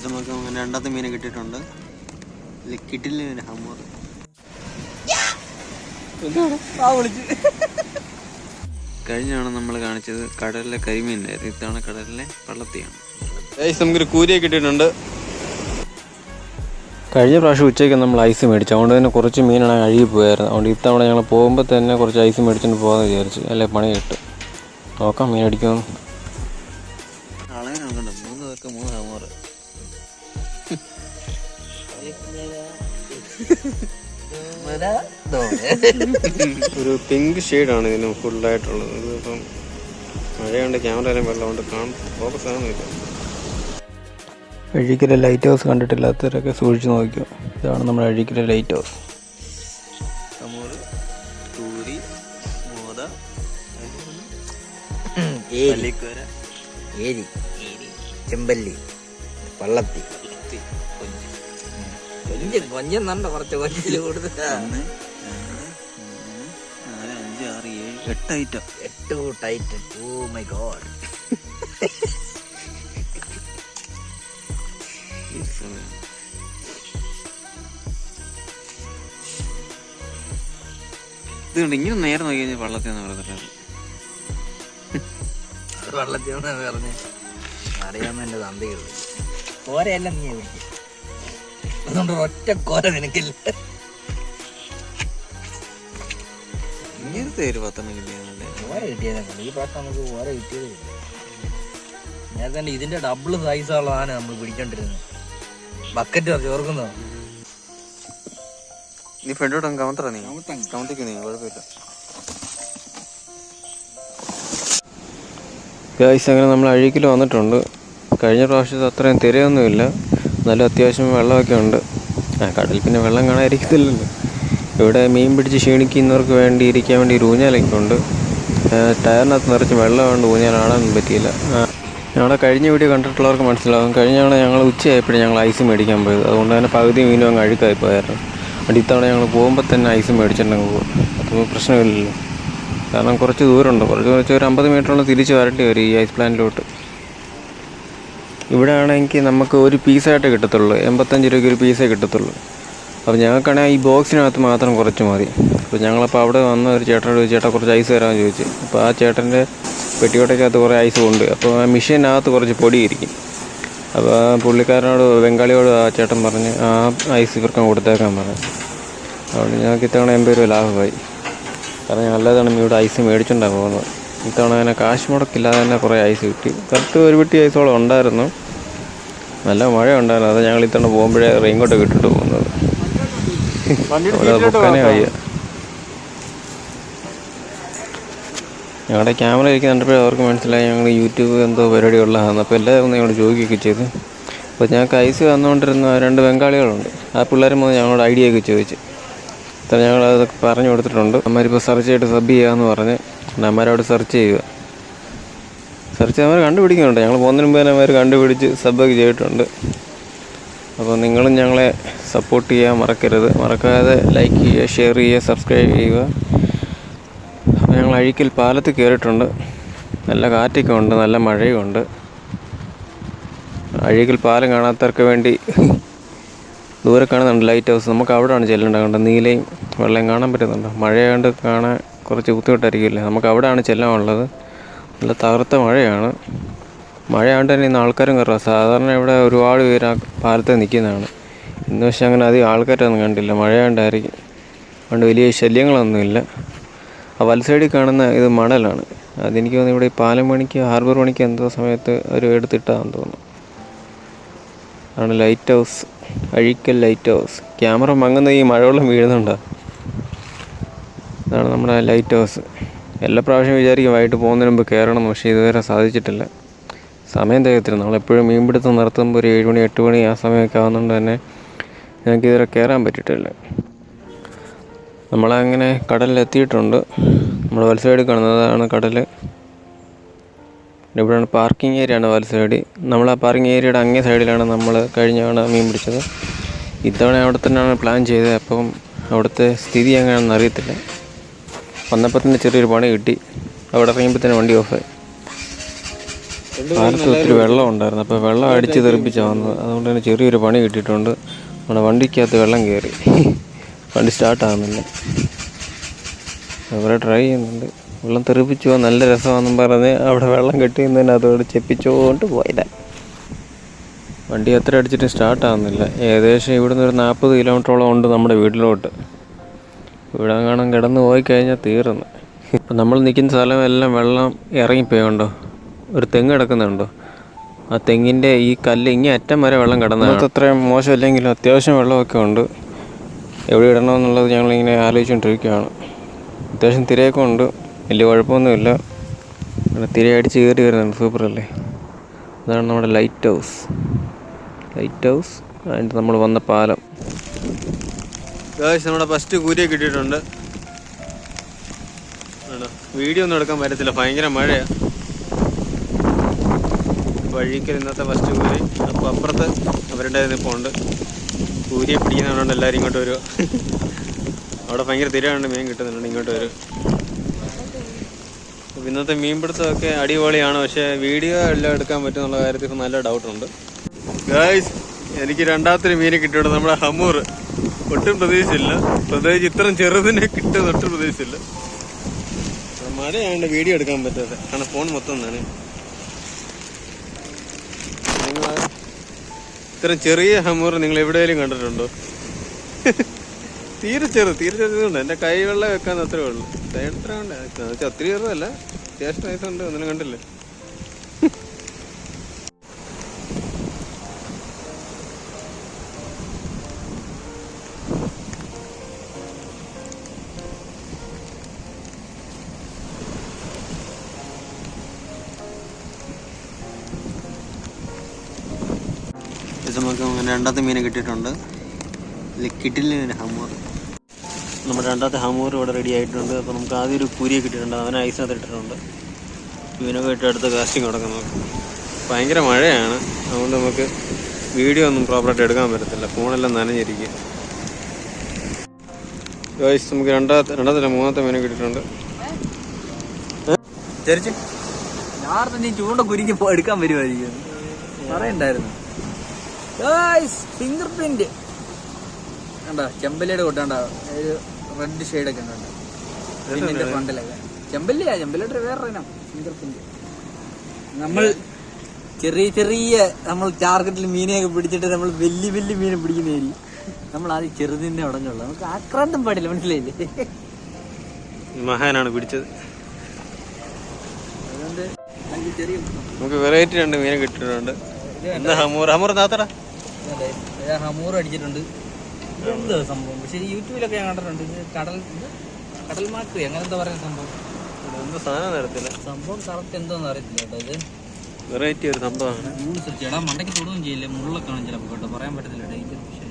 നമുക്ക് രണ്ടാമത്തെ മീനെ കിട്ടിയിട്ടുണ്ട്. കിട്ടില്ല ഹമ്മർ. കഴിഞ്ഞാണ് നമ്മൾ കാണിച്ചത് കടലിലെ കരിമീനായിരുന്നു. ഇത്തവണ കടലിലെ പള്ളത്തിയാണ്. നമുക്കൊരു കൂരിയെ കിട്ടിയിട്ടുണ്ട്. കഴിഞ്ഞ പ്രാവശ്യം ഉച്ചയ്ക്ക് നമ്മൾ ഐസ് മേടിച്ചു. അതുകൊണ്ട് തന്നെ കുറച്ച് മീനാണ് അഴുകി പോയായിരുന്നു. അതുകൊണ്ട് ഇത്തവണ ഞങ്ങൾ പോകുമ്പോൾ തന്നെ കുറച്ച് ഐസ് മേടിച്ചിട്ട് പോകാമെന്ന് വിചാരിച്ചു. അല്ലേ പണി കിട്ടും. നോക്കാം മീൻ അടിക്കുമെന്ന്. ആളെയാണ് 3 പേർക്ക് 3 ഹമോറ്. ഒരു പിങ്ക് ഷെയ്ഡാണ് ഇതിന് ഫുള്ളായിട്ടുള്ളത്. ഇതിപ്പം മഴയുണ്ട്, ക്യാമറയിലും വെള്ളമുണ്ട്, ഫോക്കസ് ആകുന്നില്ല. അഴീക്കര ലൈറ്റ് ഹൗസ് കണ്ടിട്ടില്ലാത്തവരൊക്കെ സൂക്ഷിച്ച് നോക്കിയോ. ഇതാണ് നമ്മുടെ അഴീക്കര ലൈറ്റ് ഹൗസ്. ഏരി, ചെമ്പല്ലി, പള്ളത്തി, കൊഞ്ചെന്നുണ്ട്. കുറച്ച് കൊഞ്ചില് കൂടുതൽ 8 കൂട്ട് ഐറ്റം. Oh my God. ഇതുകൊണ്ട് ഇങ്ങനെ നേരെ നോക്കി കഴിഞ്ഞാൽ വള്ളത്തിന്ന് പറഞ്ഞില്ല. വള്ളത്തിന്ന് പറഞ്ഞ് അറിയാവുന്ന എന്റെ തന്തികള് കോരയെല്ലാം നീ പിടിക്കും. അതുകൊണ്ട് ഒറ്റ കോര നിനക്കില്ല. ഇങ്ങനത്തെ ഒരു 10 കിട്ടിയാൽ കോര കിട്ടിയതല്ല. ഈ പ്രാവശ്യം നമുക്ക് കോര കിട്ടിയത് കിട്ടും. നേരത്തെ തന്നെ ഇതിന്റെ ഡബിള് സൈസുള്ളതാണ് നമ്മൾ പിടിച്ചോണ്ടിരുന്നത്. ബക്കറ്റ് ചോർക്കുന്നോ. നീ ഫ്രണ്ടോട്ട് കമത്തറ. നീ കമത്തിക്ക്, നീ കുഴപ്പമില്ല. ഗൈസ്, അങ്ങനെ നമ്മൾ അഴീക്കിൽ വന്നിട്ടുണ്ട്. കഴിഞ്ഞ പ്രാവശ്യത്തെ അത്രയും തിരയൊന്നുമില്ല. നല്ല അത്യാവശ്യം വെള്ളമൊക്കെ ഉണ്ട്. കടലിൽ പിന്നെ വെള്ളം കാണാതിരിക്കത്തില്ലല്ലോ. ഇവിടെ മീൻ പിടിച്ച് ക്ഷീണിക്കുന്നവർക്ക് വേണ്ടി ഇരിക്കാൻ വേണ്ടി ഒരു ഊഞ്ഞാലൊക്കെ ഉണ്ട്. ടയറിനകത്ത് നിറച്ച് വെള്ളമുണ്ട്. ഊഞ്ഞാലാടാനൊന്നും പറ്റിയില്ല. ഞങ്ങളുടെ കഴിഞ്ഞ വീഡിയോ കണ്ടിട്ടുള്ളവർക്ക് മനസ്സിലാകും. കഴിഞ്ഞ തവണ ഞങ്ങൾ ഉച്ചയായപ്പോഴും ഞങ്ങൾ ഐസ് മേടിക്കാൻ പോയത്. അതുകൊണ്ട് തന്നെ പകുതി മീനും അങ്ങ് അഴുക്കായി പോയായിരുന്നു. അതുകൊണ്ട് ഇത്തവണ ഞങ്ങൾ പോകുമ്പോൾ തന്നെ ഐസ് മേടിച്ചിട്ടുണ്ടെങ്കിൽ പോകും. അപ്പോൾ പ്രശ്നമില്ലല്ലോ. കാരണം കുറച്ച് ദൂരമുണ്ട്. കുറച്ച് ഒരു 50 മീറ്ററോളം തിരിച്ച് വരേണ്ടി വരും ഈ ഐസ് പ്ലാന്റിലോട്ട്. ഇവിടെ ആണെങ്കിൽ നമുക്ക് ഒരു പീസായിട്ട് കിട്ടത്തുള്ളൂ. 85 രൂപയ്ക്ക് ഒരു പീസേ കിട്ടത്തുള്ളൂ. അപ്പോൾ ഞങ്ങൾക്കാണെങ്കിൽ ഈ ബോക്സിനകത്ത് മാത്രം കുറച്ച് മതി. അപ്പോൾ ഞങ്ങളപ്പോൾ അവിടെ വന്ന ഒരു ചേട്ടനോട് ചേട്ടാ കുറച്ച് ഐസ് തരാമെന്ന് ചോദിച്ചു. അപ്പോൾ ആ ചേട്ടൻ്റെ പെട്ടിയോട്ടയ്ക്കകത്ത് കുറേ ഐസ് ഉണ്ട്. അപ്പോൾ ആ മെഷീനകത്ത് കുറച്ച് പൊടിയിരിക്കും. അപ്പോൾ ആ പുള്ളിക്കാരനോട്, ബംഗാളിയോട് ആ ചേട്ടൻ പറഞ്ഞ് ആ ഐസ് ഇവർക്ക് കൊടുത്തേക്കാൻ പറഞ്ഞു. അതുകൊണ്ട് ഞങ്ങൾക്ക് ഇത്തവണ 80 രൂപ ലാഭമായി. കാരണം ഞാൻ അല്ലാതാണ് ഇവിടെ ഐസ് മേടിച്ചുകൊണ്ടാണ് പോകുന്നത്. ഇത്തവണ അങ്ങനെ കാശ് മുടക്കില്ലാതെ തന്നെ കുറേ ഐസ് കിട്ടി. കറക്റ്റ് ഒരു പെട്ടി ഐസോളം ഉണ്ടായിരുന്നു. നല്ല മഴ ഉണ്ടായിരുന്നു. അത് ഞങ്ങൾ ഇത്തവണ പോകുമ്പോഴേ റെയിൻകോട്ടൊക്കെ ഇട്ടിട്ട് പോകുന്നത്. പൊക്കാനേ വയ്യ. ഞങ്ങളുടെ ക്യാമറ ഒക്കെ കണ്ടപ്പോഴേ അവർക്ക് മനസ്സിലായി ഞങ്ങൾ യൂട്യൂബ് എന്തോ പരിപാടി ഉള്ളതാണ്. അപ്പോൾ എല്ലാവരും ഞങ്ങൾ ചോദിക്കുകയൊക്കെ ചെയ്തു. അപ്പോൾ ഞങ്ങൾക്ക് ഐസ് വന്നുകൊണ്ടിരുന്ന 2 ബംഗാളികളുണ്ട്. ആ പിള്ളേരും വന്ന് ഞങ്ങളോട് ഐഡിയ ഒക്കെ ചോദിച്ചു. ഇത്ര ഞങ്ങൾ അതൊക്കെ പറഞ്ഞു കൊടുത്തിട്ടുണ്ട്. അമ്മമാരിപ്പോൾ സെർച്ച് ചെയ്തിട്ട് സബ് ചെയ്യാമെന്ന് പറഞ്ഞ് അമ്മമാരോട് സെർച്ച് ചെയ്യുക. സെർച്ച് ചെയ്ത് കണ്ടുപിടിക്കുന്നുണ്ട്. ഞങ്ങൾ പോകുന്നതിന് മുമ്പ് തന്നെ അവർ കണ്ടുപിടിച്ച് സബ്ബൊക്കെ ചെയ്തിട്ടുണ്ട്. അപ്പോൾ നിങ്ങളും ഞങ്ങളെ സപ്പോർട്ട് ചെയ്യാൻ മറക്കരുത്. മറക്കാതെ ലൈക്ക് ചെയ്യുക, ഷെയർ ചെയ്യുക, സബ്സ്ക്രൈബ് ചെയ്യുക. അപ്പോൾ ഞങ്ങൾ അഴീക്കൽ പാലത്ത് കയറിയിട്ടുണ്ട്. നല്ല കാറ്റൊക്കെ ഉണ്ട്, നല്ല മഴയും ഉണ്ട്. അഴീക്കൽ പാലം കാണാത്തവർക്ക് വേണ്ടി ദൂരെ കാണുന്നുണ്ട് ലൈറ്റ് ഹൗസ്. നമുക്ക് അവിടെയാണ് ചെല്ലേണ്ടത്. കണ്ട് നീലയും വെള്ളയും കാണാൻ പറ്റുന്നുണ്ട്. മഴയാണ്ട് കാണാൻ കുറച്ച് ബുദ്ധിമുട്ടായിരിക്കില്ലേ. നമുക്ക് അവിടെയാണ് ചെല്ലാനുള്ളത്. നല്ല തകർത്ത മഴയാണ്. മഴയാണ്ട് തന്നെ ഇന്ന് ആൾക്കാരും കയറാം. സാധാരണ ഇവിടെ ഒരുപാട് പേര് ആ പാലത്ത് നിൽക്കുന്നതാണ്. ഇന്ന് പക്ഷേ അങ്ങനെ അധികം ആൾക്കാരൊന്നും കണ്ടില്ല. മഴയാണ്ടായിരിക്കും. അതുകൊണ്ട് വലിയ ശല്യങ്ങളൊന്നുമില്ല. ആ വലസൈഡിൽ കാണുന്ന ഇത് മണലാണ്. അതെനിക്ക് തോന്നുന്നു ഇവിടെ ഈ പാലം പണിക്ക്, ഹാർബർ പണിക്ക് എന്തോ സമയത്ത് ഒരു എടുത്തിട്ടാന്ന് തോന്നുന്നു. ആണ് lighthouse, Azhikkal lighthouse. Camera മങ്ങുന്ന ഈ മഴവെള്ളം വീഴുന്നുണ്ടോ. ഇതാണ് നമ്മുടെ ലൈറ്റ് ഹൗസ്. എല്ലാ പ്രാവശ്യം വിചാരിക്കും വൈകിട്ട് പോകുന്നതിന് മുമ്പ് കയറണം, പക്ഷേ ഇതുവരെ സാധിച്ചിട്ടില്ല. സമയം തികയത്തില്ല. നമ്മളെപ്പോഴും മീൻപിടുത്തം നടത്തുമ്പോൾ ഒരു 7 മണി 8 മണി ആ സമയമൊക്കെ ആവുന്നതുകൊണ്ട് തന്നെ ഞങ്ങൾക്ക് ഇതുവരെ കയറാൻ പറ്റിയിട്ടില്ല. നമ്മളങ്ങനെ കടലിലെത്തിയിട്ടുണ്ട്. നമ്മൾ വലസൈഡിൽ കാണുന്നതാണ് കടൽ. ഇവിടെയാണ് പാർക്കിംഗ് ഏരിയയാണ് വലസൈഡ്. നമ്മൾ ആ പാർക്കിംഗ് ഏരിയയുടെ അങ്ങേ സൈഡിലാണ് നമ്മൾ കഴിഞ്ഞ തവണ മീൻ പിടിച്ചത്. ഇത്തവണ അവിടെ തന്നെയാണ് പ്ലാൻ ചെയ്തത്. അപ്പം അവിടുത്തെ സ്ഥിതി എങ്ങനെയാണെന്ന് അറിയത്തില്ല. വന്നപ്പോൾ തന്നെ ചെറിയൊരു പണി കിട്ടി. അവിടെ ഇറങ്ങിയപ്പോൾ തന്നെ വണ്ടി ഓഫായി. പാലത്ത് ഒത്തിരി വെള്ളം ഉണ്ടായിരുന്നു. അപ്പോൾ വെള്ളം അടിച്ച് തെറിപ്പിച്ചാണ് വന്നത്. അതുകൊണ്ട് തന്നെ ചെറിയൊരു പണി കിട്ടിയിട്ടുണ്ട്. നമ്മുടെ വണ്ടിക്കകത്ത് വെള്ളം കയറി, വണ്ടി സ്റ്റാർട്ടാകുന്നില്ല. അവരെ ട്രൈ ചെയ്യുന്നുണ്ട്. വെള്ളം തെറിപ്പിച്ചു പോകാൻ നല്ല രസമാണെന്നും പറഞ്ഞ് അവിടെ വെള്ളം കെട്ടിയുന്നതിന് അതോട് ചെപ്പിച്ചുകൊണ്ട് പോയതാണ്. വണ്ടി എത്ര അടിച്ചിട്ടും സ്റ്റാർട്ടാകുന്നില്ല. ഏകദേശം ഇവിടുന്ന് ഒരു 40 കിലോമീറ്ററോളം ഉണ്ട് നമ്മുടെ വീട്ടിലോട്ട്. ഇവിടെ കാണാൻ കിടന്ന് പോയി കഴിഞ്ഞാൽ തീർന്നു. ഇപ്പം നമ്മൾ നിൽക്കുന്ന സ്ഥലമെല്ലാം വെള്ളം ഇറങ്ങിപ്പോയുണ്ടോ. ഒരു തെങ്ങ് കിടക്കുന്നുണ്ടോ, ആ തെങ്ങിൻ്റെ ഈ കല്ല് ഇങ്ങനെ അറ്റം വരെ വെള്ളം കിടന്നതാണ്. അത്രയും മോശമില്ലെങ്കിലും അത്യാവശ്യം വെള്ളമൊക്കെ ഉണ്ട്. എവിടെ ഇടണമെന്നുള്ളത് ഞങ്ങളിങ്ങനെ ആലോചിച്ചുകൊണ്ടിരിക്കുകയാണ്. അത്യാവശ്യം തിരയൊക്കെ ഉണ്ട്, വലിയ കുഴപ്പമൊന്നുമില്ല. തിര അടിച്ച് കയറി വരുന്നുണ്ട്. സൂപ്പറല്ലേ. അതാണ് നമ്മുടെ ലൈറ്റ് ഹൗസ്. അതിൻ്റെ നമ്മൾ വന്ന പാലം. നമ്മുടെ ഫസ്റ്റ് കൂരിയെ കിട്ടിയിട്ടുണ്ട്. വീഡിയോ ഒന്നും എടുക്കാൻ പറ്റത്തില്ല, ഭയങ്കര മഴയാണ്. വഴിക്കൽ ഇന്നത്തെ ഫസ്റ്റ് കൂരി. അപ്പോൾ അപ്പുറത്ത് അവരുടെ നിൽപ്പുണ്ട്. കൂരിയെ പിടിക്കുന്നതുകൊണ്ട് എല്ലാവരും ഇങ്ങോട്ട് വരുമോ. അവിടെ ഭയങ്കര തിരയുണ്ട്, മീൻ കിട്ടുന്നുണ്ട്. ഇങ്ങോട്ട് വരും. അപ്പോൾ ഇന്നത്തെ മീൻപിടുത്തമൊക്കെ അടിപൊളിയാണ്. പക്ഷേ വീഡിയോ എല്ലാം എടുക്കാൻ പറ്റുമെന്നുള്ള കാര്യത്തിൽ ഇപ്പോൾ നല്ല ഡൗട്ടുണ്ട്. ഗായ്സ്, എനിക്ക് രണ്ടാമത്തെ മീനെ കിട്ടിയുണ്ട്. നമ്മുടെ ഹമൂർ. ഒട്ടും പ്രതീക്ഷിച്ചില്ല, പ്രത്യേകിച്ച് ഇത്രയും ചെറുതിനെ കിട്ടുമെന്ന് ഒട്ടും പ്രതീക്ഷിച്ചില്ല. മഴയാണ്ട് വീഡിയോ എടുക്കാൻ പറ്റാതെ, കാരണം ഫോൺ മൊത്തം തന്നെ. നിങ്ങൾ ഇത്രയും ചെറിയ ഹമൂർ നിങ്ങൾ എവിടെയെങ്കിലും കണ്ടിട്ടുണ്ടോ? തീരെ ചെറുതുണ്ട്. എൻ്റെ കൈ വെള്ളം വെക്കാൻ അത്രേ ഉള്ളൂ. എത്ര ഉണ്ട് ഒത്തിരി ചെറുതല്ല, അത്യാവശ്യം വയസ്സുണ്ട്. ഒന്നിനും കണ്ടില്ലേ. നമുക്ക് രണ്ടാമത്തെ മീനെ കിട്ടിയിട്ടുണ്ട്. കിട്ടില്ല ഹമൂർ. നമ്മുടെ രണ്ടാമത്തെ ഹമൂർ ഇവിടെ റെഡി ആയിട്ടുണ്ട്. അപ്പോൾ നമുക്ക് ആദ്യം ഒരു കൂരിയെ കിട്ടിയിട്ടുണ്ട്. അവനെ ഐസിനകത്ത് ഇട്ടിട്ടുണ്ട്. മീനൊക്കെ ഇട്ട് അടുത്ത കാസ്റ്റിംഗ് തുടങ്ങും. നമുക്ക് ഭയങ്കര മഴയാണ്, അതുകൊണ്ട് നമുക്ക് വീഡിയോ ഒന്നും പ്രോപ്പറായിട്ട് എടുക്കാൻ പറ്റത്തില്ല. ഫോണെല്ലാം നനഞ്ഞിരിക്കുക. ഗൈസ്, നമുക്ക് രണ്ടാമത്തെ മൂന്നാമത്തെ മീനെ കിട്ടിയിട്ടുണ്ട്. ചൂണ്ട കുരുങ്ങി എടുക്കാൻ വരുമായിരിക്കും പറയണ്ടായിരുന്നു. ഫിംഗർ പ്രിന്റ് കണ്ടോ, ചെമ്പല്ലിയുടെ കൊട്ടാണ്ട ഒരു റെഡ് ഷെയ്ഡൊക്കെ ഉണ്ടോ പിന്നിന്റെ ഫ്രണ്ടിലൊക്കെ. ചെമ്പല്ലിയുടെ വേറെ ഇനം ഫിംഗർ പ്രിന്റ്. നമ്മൾ ചെറിയ നമ്മൾ ടാർഗറ്റിൽ മീനെയൊക്കെ പിടിച്ചിട്ട് നമ്മൾ വലിയ മീനെ പിടിക്കുന്നതായിരിക്കും. നമ്മൾ ആദ്യം ചെറുതിന്റെ ഉടഞ്ഞുള്ളൂ. നമുക്ക് ആക്രാന്തം പാടില്ല, മനസ്സിലായില്ലേ. മഹാനാണ് പിടിച്ചത്. അതുകൊണ്ട് ചെറിയ നമുക്ക് വെറൈറ്റി രണ്ട് മീനെ കിട്ടിയിട്ടുണ്ട്. ഹമൂർ അടിച്ചിട്ടുണ്ട്. എന്ത് സംഭവം, പക്ഷെ യൂട്യൂബിലൊക്കെ ഞാൻ കണ്ടിട്ടുണ്ട്. കടൽ മാക്രി അങ്ങനെ എന്താ പറയുന്ന സംഭവം. സംഭവം കറക്റ്റ് എന്തോന്ന് അറിയത്തില്ല കേട്ടോ. ഇത് വെറൈറ്റി ഒരു സംഭവമാണ്. ചേട്ടാ മണ്ടയ്ക്ക് തൊടുകയും ചെയ്യില്ല, മുള്ളൊക്കെ ആണ് ചിലപ്പോൾ കേട്ടോ, പറയാൻ പറ്റത്തില്ല. Danger fish.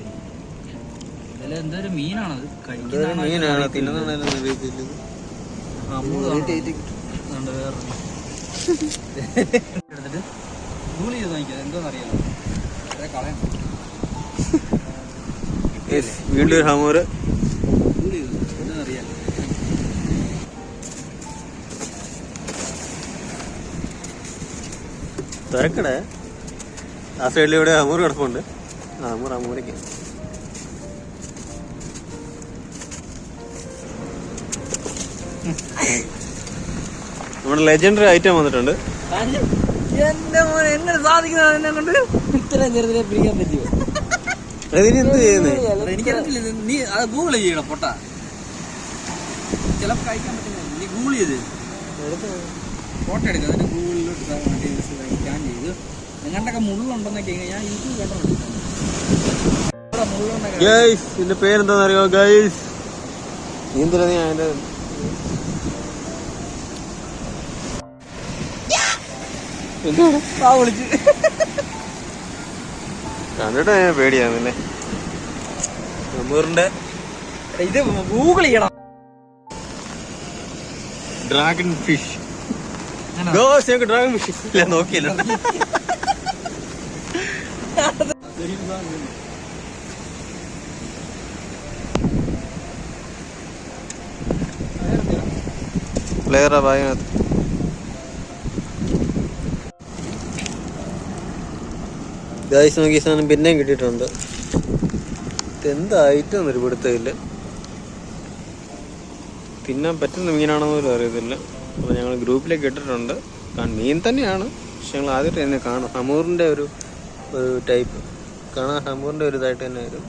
ഇതിൽ എന്തൊരു മീനാണത്, കഴിക്കുന്നതാണ്. വേറെ എടുത്തിട്ട് ഗൂഗിൾ ചെയ്ത് നോക്കിയത് എന്തോന്നറിയാലോ. കളയാം. വീണ്ടും ഒരു ഹമൂർ. ഗൂഗിൾ ചെയ്തു എന്തോന്നറിയാലോ. തിരക്കട ആ സൈഡിൽ ഇവിടെ ഹമൂർ കിടപ്പുണ്ട്. ഹമൂരയ്ക്ക് നമ്മുടെ ലെജൻഡറി ഐറ്റം വന്നിട്ടുണ്ട്. എന്റെ മോനെ എങ്ങനെ സാധിക്കുന്നത് എന്നെ കൊണ്ട് ഇത്രയും ചെറുതിനെ പിടിക്കാൻ പറ്റുമോ? എന്ത് ചെയ്യുന്നേ എനിക്കറിയത്തില്ല. നീ അത് ഗൂഗിൾ ചെയ്യണം പൊട്ട. ചിലപ്പോൾ കഴിക്കാൻ പറ്റില്ല. നീ ഗൂഗിൾ ചെയ്ത് ഫോട്ടോ എടുക്കുക, അതിന് ഗൂഗിളിലോട്ട് സ്കാൻ ചെയ്ത് നിങ്ങളുടെയൊക്കെ മുള്ളുണ്ടെന്നൊക്കെ ഞാൻ യൂട്യൂബ് കണ്ടിട്ടുണ്ട്. ഇതിന്റെ പേരെന്താണെന്നറിയോ ഗൈസ്? നീന്തല നീ അതിന്റെ കണ്ടിട്ട് പേടിയാന്നല്ലേ. ഹമൂറിന്റെ ഇത് ഗൂഗിൾ ചെയ്യണം. Dragon fish. ഡ്രാഗൺ ഫിഷ് ഇല്ല, നോക്കിയല്ലോ. പ്ലെയറാ ഭാഗത്ത് ഗൈസ് നോക്കി സാധനം പിന്നെയും കിട്ടിയിട്ടുണ്ട്. എന്താ ഐറ്റം ഒന്നും ഒരു പിടുത്തമില്ല. തിന്നാൻ പറ്റുന്ന മീനാണെന്ന് പോലും അറിയത്തില്ല. അപ്പോൾ ഞങ്ങൾ ഗ്രൂപ്പിലേക്ക് ഇട്ടിട്ടുണ്ട്. മീൻ തന്നെയാണ്, പക്ഷെ ഞങ്ങൾ ആദ്യമായിട്ട് തന്നെ കാണാം. ഹമൂറിൻ്റെ ഒരു ടൈപ്പ് കാണാൻ, ഹമൂറിൻ്റെ ഒരു ഇതായിട്ട് തന്നെ വരും.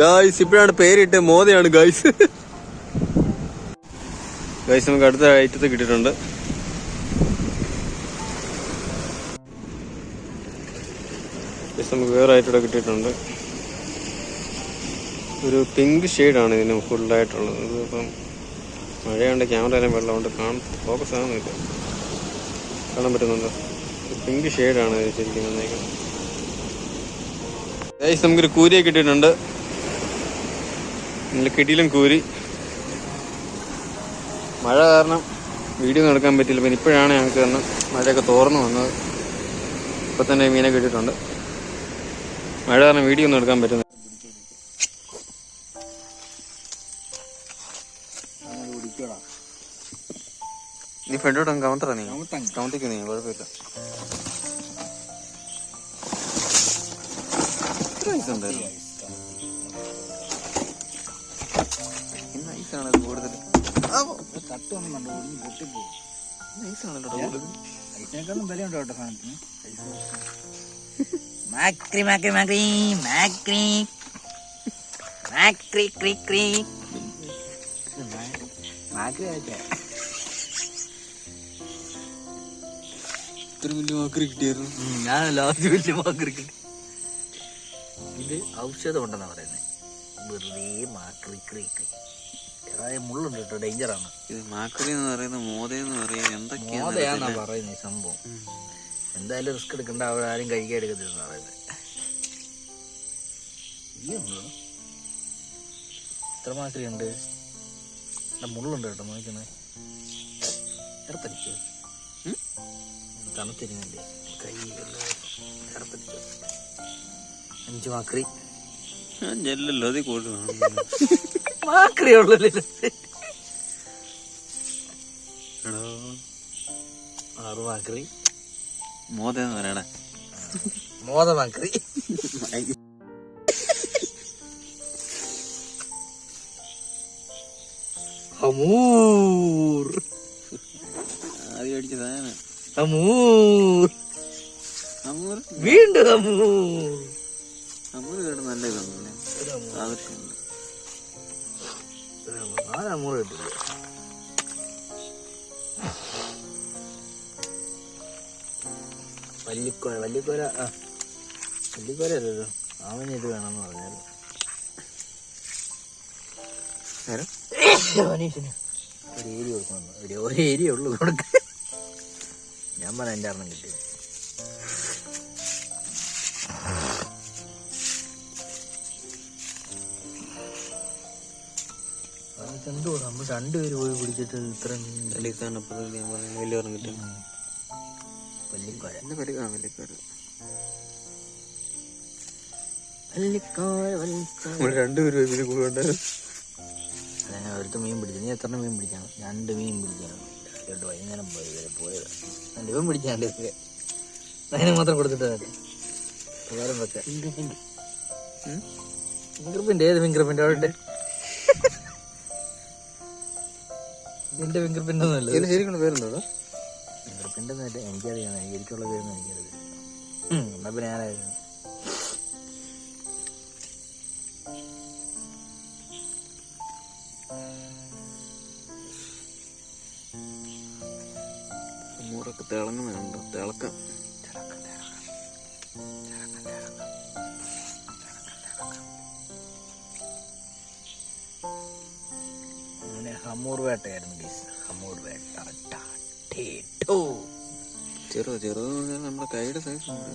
ഗായ്സ് ഇപ്പോഴാണ് പേരിട്ട് മോദയാണ് ഗായ്സ്. ഗായ്സ് നമുക്ക് അടുത്ത ഐറ്റത്ത് കിട്ടിയിട്ടുണ്ട്. നമുക്ക് വേറെ ഐറ്റം കിട്ടിയിട്ടുണ്ട്. ഒരു പിങ്ക് ഷെയ്ഡാണ് ഇതിന് ഫുള്ളായിട്ടുള്ളത്. ഇതിപ്പം മഴയുണ്ട്, ക്യാമറയിലും വെള്ളമുണ്ട്, ഫോക്കസ് ആകുന്നില്ല. കാണാൻ പറ്റുന്നുണ്ടോ? പിങ്ക് ഷെയ്ഡാണ് ശരിക്കും വന്നേക്കുന്നത്. ഗൈസ് നമുക്കൊരു കൂരിയെ കിട്ടിയിട്ടുണ്ട്. നല്ല കിടിലും കൂരി. മഴ കാരണം വീഡിയോ ഒന്നും എടുക്കാൻ പറ്റില്ല. പിന്നെ ഇപ്പോഴാണ് ഞങ്ങൾക്ക് തന്നെ മഴയൊക്കെ തോർന്നു വന്നത്. ഇപ്പം തന്നെ മീനെ കിട്ടിയിട്ടുണ്ട്. മഴ കാരണം വീഡിയോ ഒന്നും എടുക്കാൻ പറ്റുന്നില്ല. നീ ഫ്രണ്ടോട്ട് കമത്തറ, നീ കമത്തിക്ക്, നീ കുഴപ്പമില്ല. നൈസാണ് കൂടുതൽ. നൈസാണല്ലോ കൂടുതൽ. ഐസിനേക്കാളും വിലയുണ്ടോ കേട്ടോ സാധനത്തിന്. മാക്രി മാക്രി മാക്രി മാക്രി മാക്രി ക്രി ക്രി മാക്രി ആയിട്ടാ. ഇത്ര വലിയ മാക്രി കിട്ടിയായിരുന്നു. ഞാൻ ലാസ്റ്റ് വലിയ മാക്രി കിട്ടി. ഇത് ഔഷധം ഉണ്ടെന്നാ പറയുന്നത്. വെറുതെ മാക്രി ക്രി ക്രി. മുള്ളുണ്ട് കേട്ടോ, ഡേഞ്ചറാണ് ഇത്. മാക്രി എന്ന് പറയുന്നത് മോദയെന്ന് പറയുന്നത് എന്തൊക്കെയാന്നാ പറയുന്നത് ഈ സംഭവം. എന്തായാലും റിസ്ക് എടുക്കണ്ട, അവിടെ ആരും കഴിക്കാൻ എടുക്കത്തില്ലെന്നാ പറയുന്നത്. ഈ ഉണ്ടോ എത്ര മാക്രി ഉണ്ട്? മുള്ളുണ്ട് കേട്ടോ, നോക്കണേ. ചേർത്തടിച്ചോ, തണുത്തിരുന്നില്ലേ കൈ ചേർത്തടിച്ചോ. 5 മാക്രി. ജെല്ലല്ലോ, അത് കൂടുതൽ മാക്രി ഉള്ളല്ലേ. 6 മാക്രി. മോദയെന്ന് പറയണേ. മോദ മാക്രി. ഹമൂർ. ആദ്യം അടിച്ച സാധനം ഹമൂർ. ഹമൂർ വീണ്ടും ഹമൂർ. ഹമൂർ കേട്ട് നല്ല ഇതൊന്നുമില്ല, ആവശ്യമുണ്ട്. 4 ഹമൂർ കിട്ടില്ല. വല്ലിക്കോര. വല്ലിക്കോര അല്ലല്ലോ, അവന് ഇത് വേണമെന്ന് പറഞ്ഞാൽ മനീഷിന് ഒരു ഏരിയ കൊടുക്കണം. ഒരു ഏരിയ ഉള്ളു കൊടുക്ക. ഞാൻ പറഞ്ഞ എൻ്റെ അർണം കിട്ടി. എന്തോ നമ്മൾ 2 പേര് പോയി പിടിച്ചിട്ട് ഇത്ര വലിയ ഓർമ്മ കിട്ടും. വല്ലിക്കോര. രണ്ടുപേരും ഇതിന് കൂടെ ഉണ്ടായിരുന്നു. ഞാൻ ഒരുത്ത മീൻ പിടിച്ചു. നീ എത്ര മീൻ പിടിക്കണം? 2 മീൻ പിടിക്കണം. വൈകുന്നേരം പോയത് 2 മീൻ പിടിക്കാണ്ട് അതിനെ മാത്രം കൊടുത്തിട്ട് വേറെ വെക്കാം. ഫിംഗർപ്രിന്റ് ഏത് ഫിംഗർപ്രിന്റ് അവിടെ? നിന്റെ ഫിംഗർപ്രിന്റ് ഒന്നുമല്ല. ശരിക്കുള്ള പേരെന്തോ? ഫിംഗർപ്രിന്റ് ഒന്നുമല്ല, എനിക്കറിയാം. എനിക്കുള്ള പേരൊന്നും എനിക്കറിയില്ല. എന്നാ പിന്നെ ഞാനായിരുന്നു. മൂടൊക്കെ തിളങ്ങുന്നുണ്ടോ? തിളക്കം. അങ്ങനെ ഹമൂർ വേട്ടയായിരുന്നു ഗൈസ്. ഹമൂർ വേട്ട. ചെറുത് നമ്മുടെ കൈയുടെ സൈസ് ഉണ്ട്.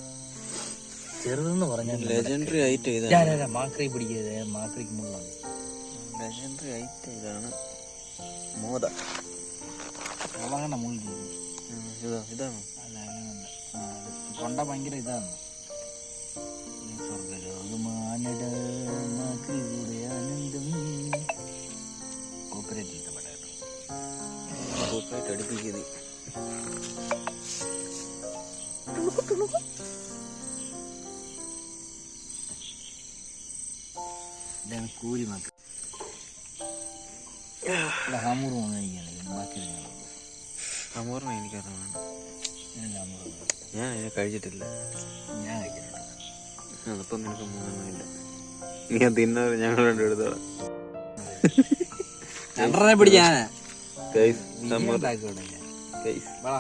ചെറുതെന്ന് പറഞ്ഞാൽ ലെജൻഡറി ഐറ്റം ഇതാണ്. മാക്രി പിടിക്കരുത്, മാക്രിക്ക് മുള്ളാണ്. ലെജൻഡറി ഐറ്റം ഇതാണ് മോദ. അവങ്ങനെ മുള്ളി ഇതാണ്. അല്ല അങ്ങനെയല്ല, കൊണ്ട ഭയങ്കര ഇതാണ്. സ്വർഗലോകമാനട മാക്രിയുടെ ആനന്ദം. കോപ്പറേറ്റ് ഇഷ്ടപ്പെട്ടോ? കോപ്പറേറ്റ് അടുപ്പിക്കുന്നത് ഇതാണ് കൂരിമാക്ക്. ഹമൂർ ബാക്കി അമൂറിനെ എനിക്കറിയാം. ഹമൂർ ഞാൻ അതിനെ കഴിച്ചിട്ടില്ല. ഞാൻ കഴിച്ചിട്ടുണ്ട്. അതിപ്പം നിനക്ക് മൂന്നെണ്ണമില്ല. നീ തിന്നത് ഞങ്ങൾ രണ്ടും എടുത്തോളാം. രണ്ടെണ്ണെ പിടിച്ചാ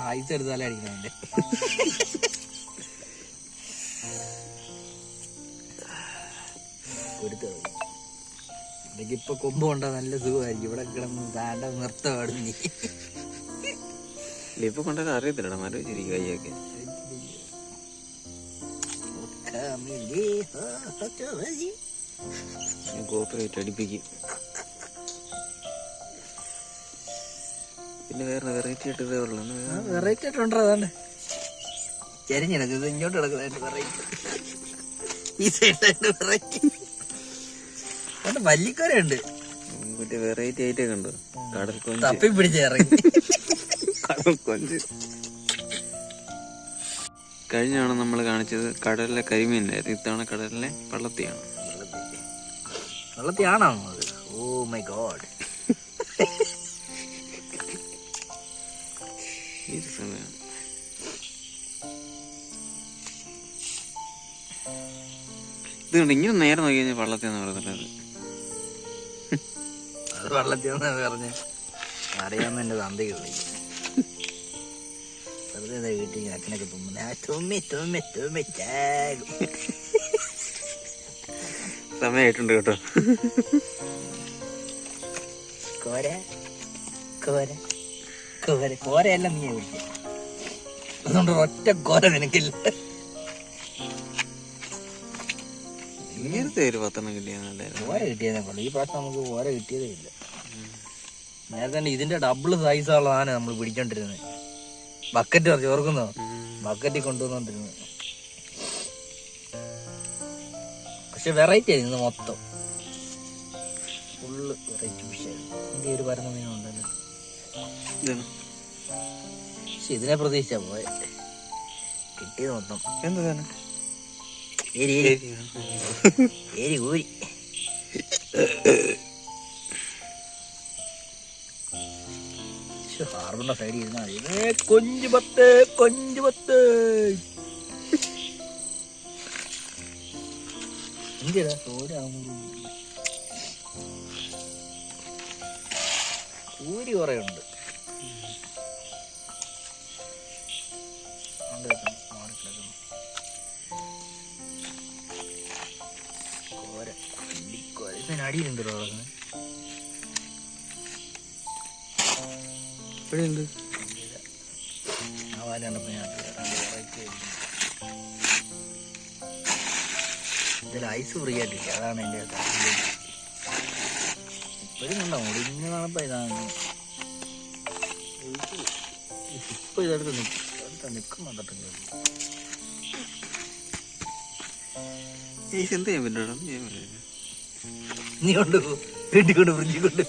ഹൈസ് എടുത്താലേ അടിക്കണേ. ഇപ്പൊ കൊമ്പ് കൊണ്ടാ നല്ല സുഖമായിരിക്കും. ഇവിടെ കിടന്ന് താണ്ട നിർത്തമാണ് നീ. ഇപ്പൊ കൊണ്ടൊക്കെ അറിയത്തില്ലടാ, മരവിച്ചിരിക്കും കൈയൊക്കെ. കോപ്പറേറ്റ് അടിപ്പിക്കും. പിന്നെ വേറെ വെറൈറ്റി ആയിട്ട് ഇതേ ഉള്ളു. വെറൈറ്റി ആയിട്ടുണ്ടോ? അതാണ് ചെരിഞ്ഞിടക്കുന്നത്, ഇങ്ങോട്ട് കിടക്കുന്നതായിട്ട് വെറൈറ്റി, ഈ സൈഡിലായിട്ട് വെറൈറ്റി. അവിടെ വല്ലിക്കരയുണ്ട്. മറ്റേ വെറൈറ്റി ആയിട്ടേ കണ്ടു. കടൽ കൊഞ്ച് തപ്പി പിടിച്ച് ഇറങ്ങി. കടൽ കൊഞ്ച് കഴിഞ്ഞാണ് നമ്മൾ കാണിച്ചത് കടലിലെ കരിമീനായിരുന്നു. ഇത്തവണ കടലിലെ പള്ളത്തിയാണ്. വെള്ളത്തിയാണോ? Oh my God. ഇത് സമയം ഇത് കണ്ട് ഇങ്ങനെ നേരെ നോക്കി കഴിഞ്ഞാൽ പള്ളത്തിയാന്ന് പറയുന്നത്. അത് വെള്ളത്തിയാന്ന് പറഞ്ഞ അറിയാവുന്ന എന്റെ തന്തയുള്ളൂ. വെറുതെ വീട്ടിൽ അച്ഛനൊക്കെ സമയമായിട്ടുണ്ട് കേട്ടോ. കോര കോര കോര കോരയെല്ലാം നീ വിളിച്ച, അതുകൊണ്ട് ഒറ്റ കോര നിനക്കില്ല. ഇങ്ങനത്തെ ഒരു 10 കിട്ടിയാൽ ഓര കിട്ടിയതേ പള്ളു. ഈ പ്രാവശ്യം നമുക്ക് ഓര കിട്ടിയതേ ഇല്ല. നേരത്തെ ഇതിന്റെ ഡബിൾ സൈസുള്ളതാണ് നമ്മൾ പിടിച്ചോണ്ടിരുന്നത്. ബക്കറ്റ് പറഞ്ഞു ഓർക്കുന്നോ? ബക്കറ്റിൽ കൊണ്ടുവന്നോണ്ടിരുന്നത്. പക്ഷെ വെറൈറ്റി ആയിരുന്നു മൊത്തം. Full variety ഫിഷായിരുന്നു. ഇന്ത്യ ഒരു പരന്ന മീനുണ്ടല്ലോ. പക്ഷെ ഇതിനെ പ്രതീക്ഷിച്ചാ പോയെ. കിട്ടിയത് മൊത്തം എന്താണ് ഏരി ഊരി. ഹാർബറിന്റെ സൈഡിൽ ഇരുന്നാ കൊഞ്ച് പത്ത് കൊഞ്ച് പത്ത്. എന്തിനാ ഊരി കുറെ ഉണ്ട്. അടിയിലുണ്ടല്ലോ കിടക്കുന്നത്. ആ വാല കണ്ടപ്പോ ഞാൻ ഇതിൽ ഐസ് ഫ്രീ ആയിട്ട് കിട്ടി. അതാണ് എൻ്റെ ഇപ്പോഴും കണ്ടോ മുടിഞ്ഞ കാണപ്പോ ഇതാണ്. ഇപ്പൊ ഇതെടുത്ത് നിൽക്കുന്നുണ്ടല്ലോ. നീ കൊണ്ട് വീട്ടിൽ കൊണ്ട് ഫ്രിഡ്ജിൽ കൊണ്ട്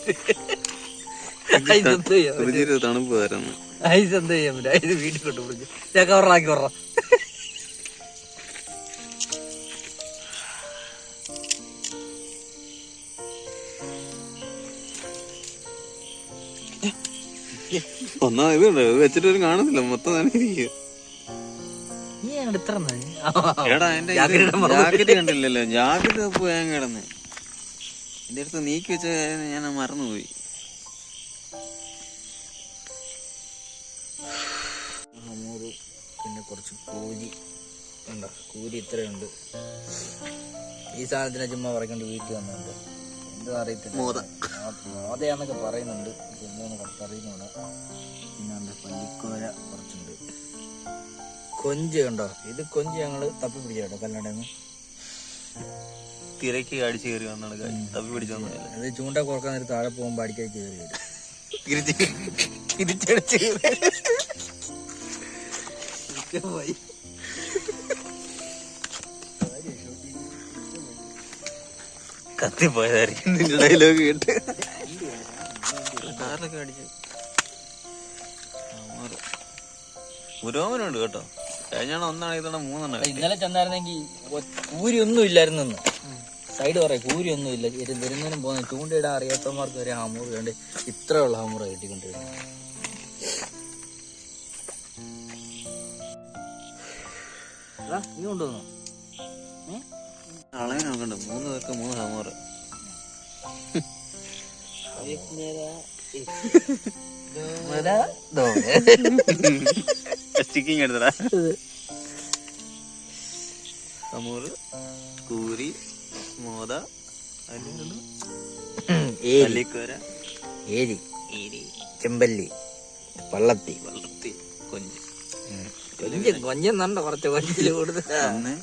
തണുപ്പ് വരുന്നു. ഐസ് എന്താ ചെയ്യാൻ പറ്റും? ഐസ് വീട്ടിൽ കൊണ്ട് ഫ്രിഡ്ജ് ഞാൻ കവറാക്കി പറ. ഒന്നാ ഇത് വെച്ചിട്ട് കാണുന്നില്ല, മൊത്തം നനയിരിക്കും. നീ അങ്ങോട്ട് ഇത്ര ജാക്കറ്റ് കണ്ടില്ലല്ലോ. ജാക്കറ്റ് തപ്പ് ഞാൻ കിടന്ന് എന്റെ അടുത്ത് നീക്കി വെച്ച കാര്യം ഞാൻ മറന്നുപോയി. പിന്നെ കുറച്ച് കൂരി ഉണ്ടോ? കൂരി ഇത്രയുണ്ട്. ഈ സാധനത്തിനെ ചുമ്മാ പറയേണ്ട വീട്ടിൽ വന്നുണ്ട്. എന്താ അറിയത്തില്ല, മോതയാന്നൊക്കെ പറയുന്നുണ്ട്. എന്താന്ന് അറിയുന്നുണ്ട്. പിന്നെ എന്താ പല്ലിക്കോര കുറച്ചുണ്ട്. കൊഞ്ച് കണ്ടോ? ഇത് കൊഞ്ച് ഞങ്ങള് തപ്പി പിടിച്ചോ കല്ലടന്ന്. തിരക്ക് അടിച്ചു കയറി വന്നാണ് തപ്പി പിടിച്ചൊന്നുമില്ല. അത് ചൂണ്ട കുറക്കാൻ നേരം താഴെ പോകുമ്പോ അടിക്കായി കയറി വരും. തിരിച്ചടിച്ച് പോയി. കത്തിപ്പോയതായിരിക്കും നിന്റെ ഡയലോഗ് കേട്ട്. കാറിലൊക്കെ അടിച്ചു പുരോഗമനമുണ്ട് കേട്ടോ. കഴിഞ്ഞാണ് ഒന്നാണ് ഇതോടെ 3 ഇന്നലെ ചെന്നായിരുന്നെങ്കിൽ കൂരി ഒന്നും ഇല്ലായിരുന്നു. സൈഡ് പറയാം കൂരി ഒന്നും ഇല്ല. വരുന്നതിനും പോകുന്ന ചൂണ്ടയിടാൻ അറിയാത്തവന്മാർക്ക് വരെ ഹമൂർ കണ്ട് ഇത്രയുള്ള ഹമൂറ കിട്ടിക്കൊണ്ടിരുന്നത്. നീ കൊണ്ടുവന്നു അളയെ നോക്കണ്ട. 3 പേർക്ക് 3 ഹമോറ്. സ്റ്റിക്കിങ് എടുത്തടാ. ഹമൂറ്, കൂരി, മോത, അല്ലിക്കോര, ഏരി, ചെമ്പല്ലി, പള്ളത്തി, കൊഞ്ച്. കൊഞ്ചെന്നുണ്ടോ? കുറച്ച് കൊഞ്ചില് കൂടുതൽ. 1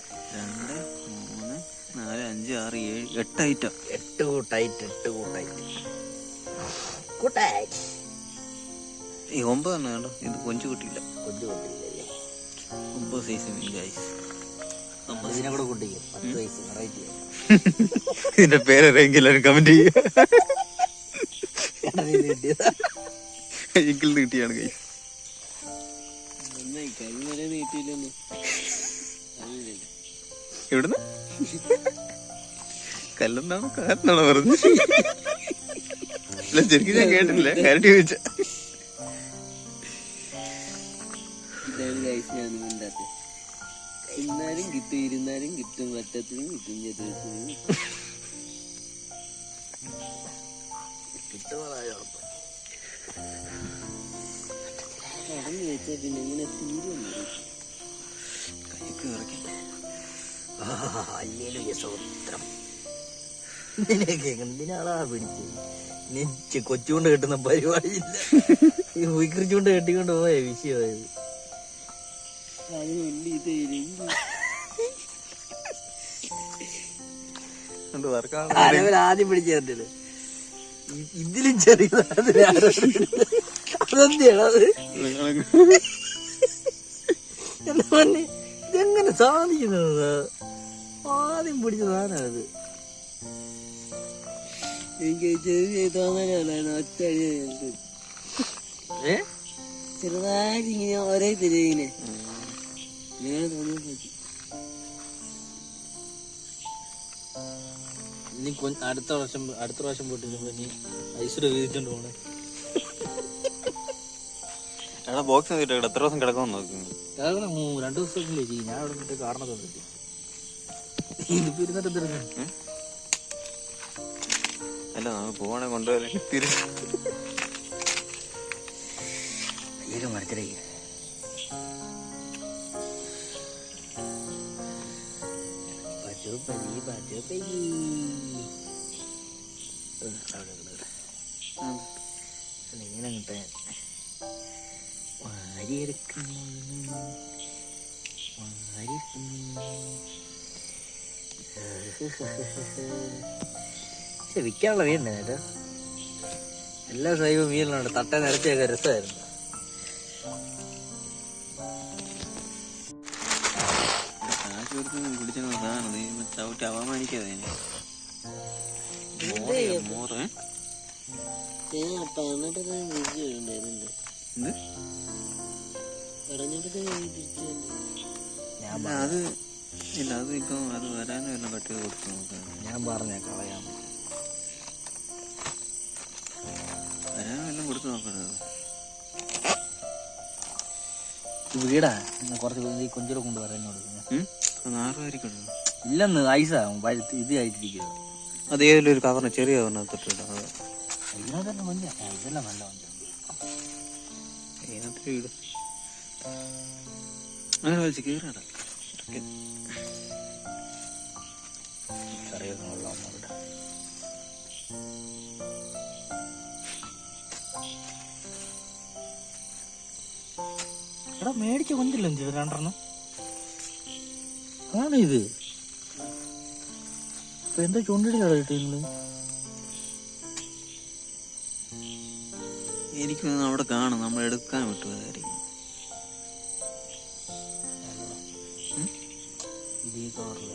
2 3 4 5 6 7 8 ഐറ്റം. 8 കൂട്ടായിട്ട് ഈ 9 തന്നെ കണ്ടോ. ഇത് കൊഞ്ച് കിട്ടിയില്ല. കൊഞ്ച് കൂട്ടിയില്ലല്ലേ? 9 സൈസ് മീൻ ഗൈസ്. ഇതിനെ കൂടെ കൂട്ടിക്കും. 10 വയസ്സ് വെറൈറ്റി. ഇതിന്റെ പേരെങ്കിലും കമന്റ് ചെയ്യ. കിട്ടിയാണ് ഗൈസ്. എവിടുന്ന് കല്ലെന്നാണോ കാരനാണോ പറഞ്ഞു? ശരിക്കും ഞാൻ കേട്ടില്ല. കരണ്ടി ചോദിച്ച ഇന്നാലും കിട്ടും, ഇരുന്നാലും കിട്ടും, വട്ടത്തിനും കിട്ടും, ചതുരത്തിനും കടന്നു വെച്ചാൽ പിന്നെ ഇങ്ങനെ തീരുന്നു. എന്തിനാളാ പിടിച്ചത്? കൊച്ചുകൊണ്ട് കെട്ടുന്ന പരിപാടിയില്ല. ഈ ഉയിക്കറിച്ചുകൊണ്ട് കെട്ടിക്കൊണ്ട് പോയ വിഷയമായത്. ആദ്യം പിടിച്ചേർത്തില്ല. ഇതിലും ചെറിയതാണ്. അതെന്തിയാണ് അത്? എന്താ പറഞ്ഞേ? ഇതെങ്ങനെ സാധിക്കുന്നത്? ആദ്യം പിടിച്ച സാധനത്. എനിക്ക് ചെറിയ തോന്നലാണ്. ഒറ്റ ചെറുതായിട്ട് ഇങ്ങനെ ഒരേ തിരിങ്ങനെ ഇങ്ങനെ തോന്നിയാൽ മതി. ഇനി അടുത്ത പ്രാവശ്യം പോയിട്ടില്ല. ഇനി ഐശ്വര്യ വീതിച്ചോണ്ട് പോണേ. ബോക്സ് എത്ര ദിവസം കിടക്കുമെന്ന് നോക്കുന്നു. 2 ദിവസത്തില്ലേ ചെയ്യും. ഞാൻ അവിടെ നിന്നിട്ട് കാരണം തന്നിട്ട് ഇതിപ്പോ ഇരുന്നിട്ട് എന്തിരുന്നു? അല്ല, നമുക്ക് പോവാണെ കൊണ്ടുപോയാലേ തിരിച്ചു മരത്തിലേക്ക്. ഇങ്ങനെ കിട്ടാൻ പക്ഷെ വിൽക്കാനുള്ള മീനുണ്ട് കേട്ടോ. എല്ലാ സൈബ് മീനിലുണ്ട്. തട്ട നിരത്തിയൊക്കെ രസമായിരുന്നു. ചവിട്ടി അവമാനിക്കാതെ അത് ഇല്ല. അത് ഇപ്പൊ അത് വരാനും എല്ലാം കട്ട് ചെയ്ത് കൊടുത്തു നോക്കാം. ഞാൻ പറഞ്ഞ കളയാം. വരാനും എല്ലാം കൊടുത്തു നോക്കണത്. വീടാ കുറച്ച് കൊഞ്ചിടെ കൊണ്ട് പറയുന്നോട് 6 ആയിരിക്കും. ഇല്ലെന്ന് ഐസാവും. ഇത് ആയിട്ടിരിക്കുക. അത് ഏതെങ്കിലും ഒരു കവറിന് ചെറിയ കവറിനകത്തിട്ടിടാം. ഇതിനകത്ത് തന്നെ കൊഞ്ച. ഇതെല്ലാം നല്ല കൊഞ്ച. അതിനകത്ത് വീട് അങ്ങനെ വലിച്ച് കയറാടാ. കറിയൊക്കെ ഉള്ള അമ്മയുടെ എടാ മേടിച്ച കൊഞ്ചില്ല. 2 ആണ് ഇത്. ഇപ്പൊ എന്താ ചൂണ്ടിടാ കിട്ടി നിങ്ങള്? എനിക്ക് അവിടെ കാണും. നമ്മൾ എടുക്കാൻ വിട്ടുപോയതായിരിക്കും. ഇത് ഈ കവറില്ല.